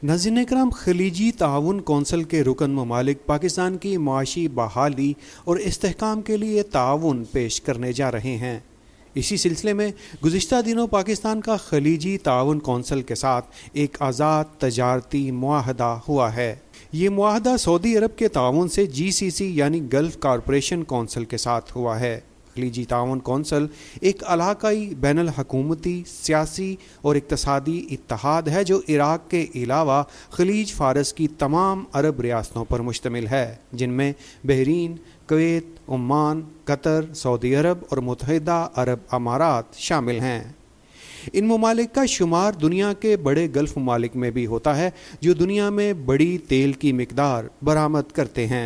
नाज़रीन इकराम, खलीजी ताउन कौंसिल के रुकन ममालिक पाकिस्तान की माशी बहाली और इस्तेहकाम के लिए ताउन पेश करने जा रहे हैं। इसी सिलसिले में गुज़िश्ता दिनों पाकिस्तान का खलीजी ताउन कौंसिल के साथ एक आज़ाद तजारती मुआहदा हुआ है। ये मुआहदा सऊदी अरब के ताउन से GCC यानी गल्फ़ कॉरपोरेशन कौंसिल के साथ हुआ है। खलीजी ताउन कौंसिल एक इलाकाई बैनुल हुकूमती सियासी और इक़्तिसादी इत्तेहाद है जो इराक़ के अलावा खलीज फ़ारस की तमाम अरब रियासतों पर मुश्तमिल है, जिनमें Bahrain, Kuwait, Oman, Qatar, Saudi अरब और मुत्तहिदा अरब अमारात शामिल हैं। इन ममालिक का शुमार दुनिया के बड़े गल्फ़ ममालिक में भी होता है जो दुनिया में बड़ी तेल की मिकदार बरामद करते हैं।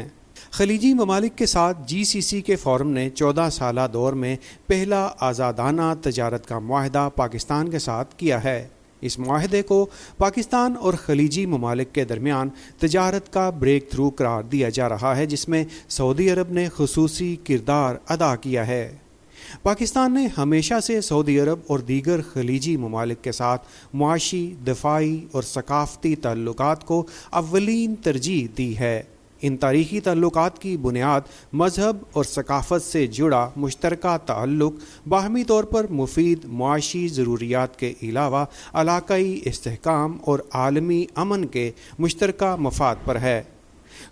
खलीजी ममालिक के साथ GCC के फोरम ने 14 साला दौर में पहला आज़ादाना तजारत का मुआहदा पाकिस्तान के साथ किया है। इस मुआहदे को पाकिस्तान और खलीजी ममालिक के दरमियान तजारत का ब्रेक थ्रू करार दिया जा रहा है, जिसमें सऊदी अरब ने खुसूसी किरदार अदा किया है। पाकिस्तान ने हमेशा से सऊदी अरब और दीगर खलीजी ममालिक के साथ मुआशी, दिफाई और सकाफ़ती ताल्लुकात को अव्वलीन तरजीह दी है। इन तारीख़ी ताल्लुकात की बुनियाद मज़हब और सकाफ़त से जुड़ा मुश्तरका ताल्लुक़ बाहमी तौर पर मुफीद मुआशी ज़रूरियात के अलावा इलाकाई इस्तेहकाम और आलमी अमन के मुश्तरका मफाद पर है।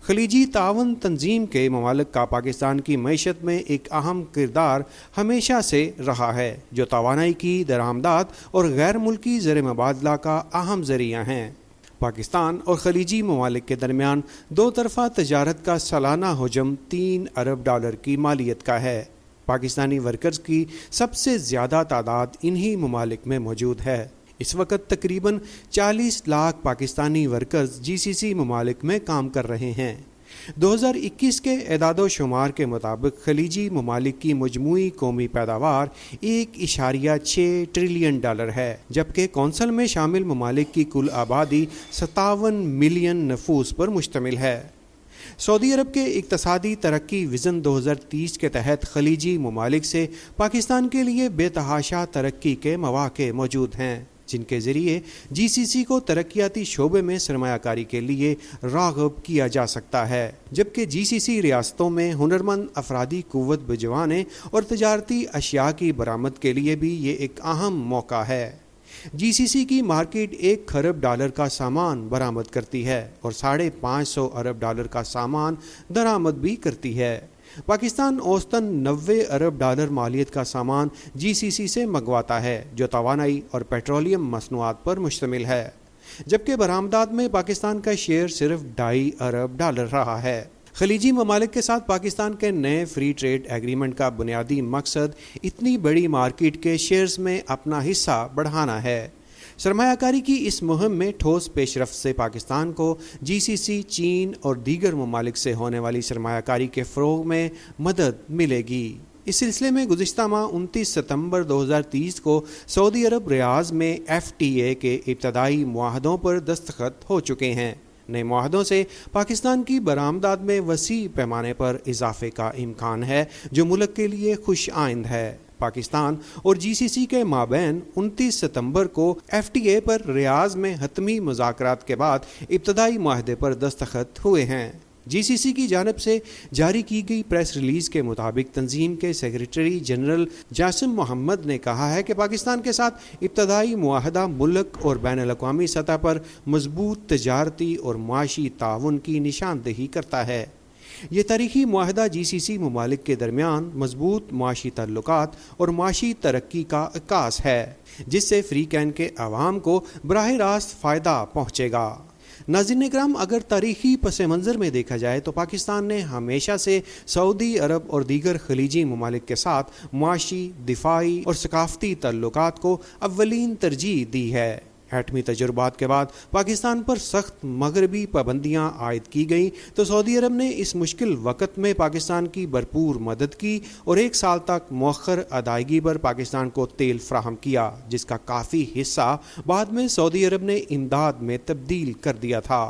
खलीजी ताउन तंजीम के ममालिक का पाकिस्तान की मईशत में एक अहम किरदार हमेशा से रहा है, जो तवानाई की दरामदात और गैर मुल्की ज़र मुबादला का अहम ज़रिया हैं। पाकिस्तान और खलीजी ममालिक के दरमियान दो तरफ़ा तजारत का सालाना हुजम $3 अरब की मालियत का है। पाकिस्तानी वर्कर्स की सबसे ज़्यादा तादाद इन्हीं ममालिक में मौजूद है। इस वक्त तकरीबन 40 लाख पाकिस्तानी वर्कर्स GCC ममालिक में काम कर रहे हैं। 2021 के एदादो शुमार के मुताबिक खलीजी ममालिक की मजमूई कौमी पैदावार $1.6 ट्रिलियन है, जबकि कौंसिल में शामिल ममालिक की कुल आबादी 57 मिलियन नफूस पर मुश्तमिल है। सऊदी अरब के इक़्तिसादी तरक्की विज़न 2030 के तहत खलीजी ममालिक से पाकिस्तान के लिए बेतहाशा तरक्की के मौक़े मौजूद हैं, जिनके ज़रिए GCC को तरक्याती शोबे में सरमायाकारी के लिए राग़िब किया जा सकता है, जबकि GCC रियासतों में हुनरमंद अफरादी क़ुव्वत भिजवाने और तजारती अशिया की बरामद के लिए भी ये एक अहम मौका है। GCC की मार्केट $1 खरब का सामान बरामद करती है और $550 अरब का सामान दरामद भी करती है। पाकिस्तान औसतन $90 अरब मालियत का सामान GCC से मंगवाता है, जो तवानाई और पेट्रोलियम मसनूआत पर मुश्तमिल है, जबकि बरामदात में पाकिस्तान का शेयर सिर्फ $2.5 अरब रहा है। खलीजी ममालिक के साथ पाकिस्तान के नए फ्री ट्रेड एग्रीमेंट का बुनियादी मकसद इतनी बड़ी मार्केट के शेयर्स में अपना हिस्सा बढ़ाना है। सरमायाकारी की इस मुहिम में ठोस पेशरफ्त से पाकिस्तान को GCC, चीन और दीगर ममालिक से होने वाली सरमायाकारी के फ़रोग़ में मदद मिलेगी। इस सिलसिले में गुज़िश्ता माह 29 सितंबर 2030 को सऊदी अरब रियाज़ में FTA के इब्तदाई मुआहदों पर दस्तखत हो चुके हैं। नए मुआहदों से पाकिस्तान की बरामदात में वसी पैमाने पर इजाफे का इम्कान है, जो मुल्क के लिए खुश आइंद है। पाकिस्तान और GCC के माबैन 29 सितंबर को FTA पर रियाज़ में हतमी मुज़ाकरात के बाद इब्तदाई मुआहदे पर दस्तखत हुए हैं। GCC की जानिब से जारी की गई प्रेस रिलीज़ के मुताबिक तंजीम के सेक्रेटरी जनरल जासिम मोहम्मद ने कहा है कि पाकिस्तान के साथ इब्तदाई मुआहदा मुल्क और बैनुल अक़वामी सतह पर मजबूत तजारती और मुआशी ताउन की निशानदेही करता है। ये तारीख़ी मुआहदा GCC ममालिक के दरमियान मजबूत मुआशी ताल्लुकात और मुआशी तरक्की का अक्कास है, जिससे फ्री कैन के अवाम को बराह रास्त फ़ायदा पहुँचेगा। नाज़रीन इकराम, अगर तारीख़ी पस मंज़र में देखा जाए तो पाकिस्तान ने हमेशा से सऊदी अरब और दीगर खलीजी ममालिक के साथ मुआशी, दिफाई और सकाफ़ती ताल्लुकात को अव्वलीन तरजीह दी है। एटमी तजुर्बात के बाद पाकिस्तान पर सख्त मगरबी पाबंदियाँ आयद की गई तो सऊदी अरब ने इस मुश्किल वक़्त में पाकिस्तान की भरपूर मदद की और 1 साल तक मौखर अदायगी पर पाकिस्तान को तेल फ्राहम किया, जिसका काफ़ी हिस्सा बाद में सऊदी अरब ने इमदाद में तब्दील कर दिया था।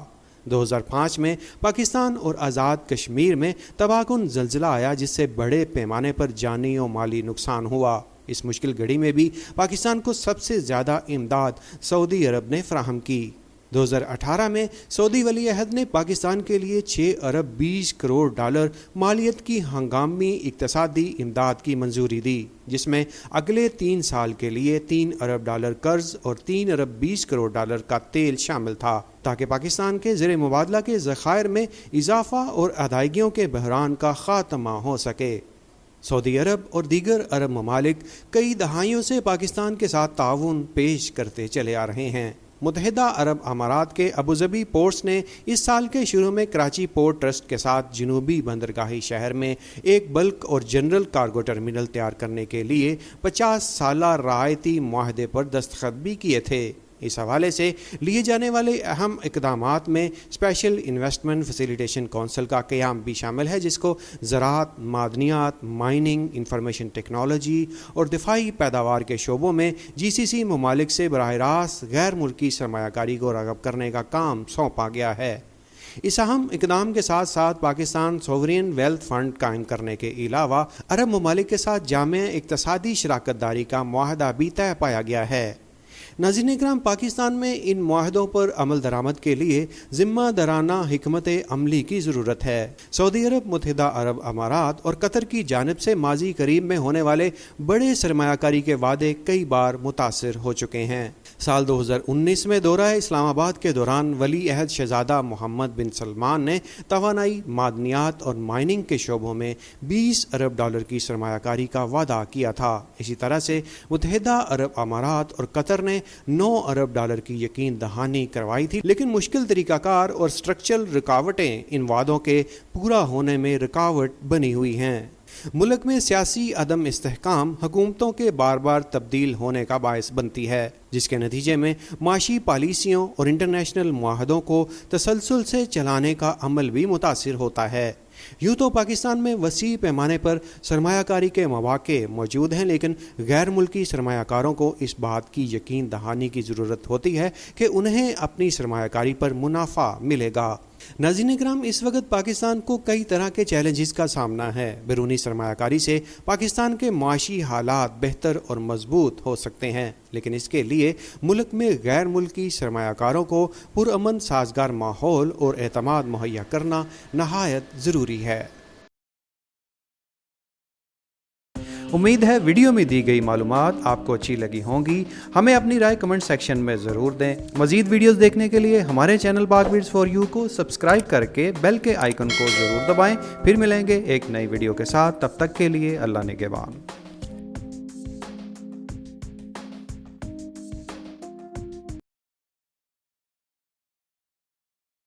2005 में पाकिस्तान और आज़ाद कश्मीर में तबाहकुन ज़लज़ला आया, जिससे बड़े पैमाने पर जानी और माली नुकसान हुआ। इस मुश्किल घड़ी में भी पाकिस्तान को सबसे ज़्यादा इमदाद सऊदी अरब ने फ्राहम की। 2018 में सऊदी वली अहद ने पाकिस्तान के लिए 6 अरब 20 करोड़ डॉलर मालियत की हंगामी इक्तसादी इमदाद की मंजूरी दी, जिसमें अगले 3 साल के लिए 3 अरब डॉलर कर्ज और 3 अरब 20 करोड़ डॉलर का तेल शामिल था, ताकि पाकिस्तान के ज़र मुबादला के ज़खायर में इजाफा और अदायगियों के बहरान का खात्मा हो सके। सऊदी अरब और दीगर अरब ममालिक कई दहाइयों से पाकिस्तान के साथ ताउन पेश करते चले आ रहे हैं। मुत्तहिदा अरब अमारात के अबूज़बी पोर्ट्स ने इस साल के शुरू में कराची पोर्ट ट्रस्ट के साथ जनूबी बंदरगाही शहर में एक बल्क और जनरल कार्गो टर्मिनल तैयार करने के लिए 50 साला रायती मुआहदे पर दस्तखत भी किए थे। इस हवाले से लिए जाने वाले अहम इक़दामात में स्पेशल इन्वेस्टमेंट फैसिलिटेशन कौंसिल का क़याम भी शामिल है, जिसको ज़राअत, मादनियात, माइनिंग, इंफॉर्मेशन टेक्नोलॉजी और दिफाई पैदावार के शोबों में GCC ममालिक से बराह रास्त गैर मुल्की सरमायाकारी को राग़ब करने का काम सौंपा गया है। इस अहम इक़दाम के साथ साथ पाकिस्तान सोवरेन वेल्थ फंड कायम करने के अलावा अरब ममालिक के साथ जामे इक़्तिसादी शराकत दारी का मुआहदा भी तय पाया गया है। नाज़रीन इकराम, पाकिस्तान में इन मुआहदों पर अमल दरामद के लिए ज़िम्मा दराना हिकमत अमली की ज़रूरत है। सऊदी अरब, मुत्तहिदा अरब अमारात और कतर की जानिब से माजी करीब में होने वाले बड़े सरमायाकारी के वादे कई बार मुतासिर हो चुके हैं। साल 2019 में दौरा इस्लामाबाद के दौरान वली अहद शहजादा मोहम्मद बिन सलमान ने तवानाई, मादनियात और माइनिंग के शोबों में 20 अरब डॉलर की सरमायाकारी का वादा किया था। इसी तरह से मुत्तहिदा अरब अमारात और कतर ने 9 अरब डॉलर की यकीन दहानी करवाई थी, लेकिन मुश्किल तरीक़ाकार और स्ट्रक्चरल रुकावटें इन वादों के पूरा होने में रुकावट बनी हुई हैं। मुल्क में सियासी अदम इस्तेहकाम हुकूमतों के बार बार तब्दील होने का बायस बनती है, जिसके नतीजे में माशी पॉलिसियों और इंटरनेशनल मुआहदों को तसलसल से चलाने का अमल भी मुतासिर होता है। यूँ तो पाकिस्तान में वसी पैमाने पर सरमायाकारी के मौके मौजूद हैं, लेकिन गैर मुल्की सरमायाकारों को इस बात की यकीन दहानी की ज़रूरत होती है कि उन्हें अपनी सरमायाकारी पर मुनाफा मिलेगा। नाज़रीन इकराम, इस वक्त पाकिस्तान को कई तरह के चैलेंजेस का सामना है। बैरूनी सरमायाकारी से पाकिस्तान के माशी हालात बेहतर और मजबूत हो सकते हैं, लेकिन इसके लिए मुल्क में गैर मुल्की सरमायाकारों को पुरअमन साजगार माहौल और एतमाद मुहैया करना नहायत ज़रूरी है। उम्मीद है वीडियो में दी गई मालूमात आपको अच्छी लगी होंगी। हमें अपनी राय कमेंट सेक्शन में ज़रूर दें। मज़ीद वीडियोस देखने के लिए हमारे चैनल पाक बीट्स फॉर यू को सब्सक्राइब करके बेल के आइकन को ज़रूर दबाएं। फिर मिलेंगे एक नई वीडियो के साथ, तब तक के लिए अल्लाह निगहबान।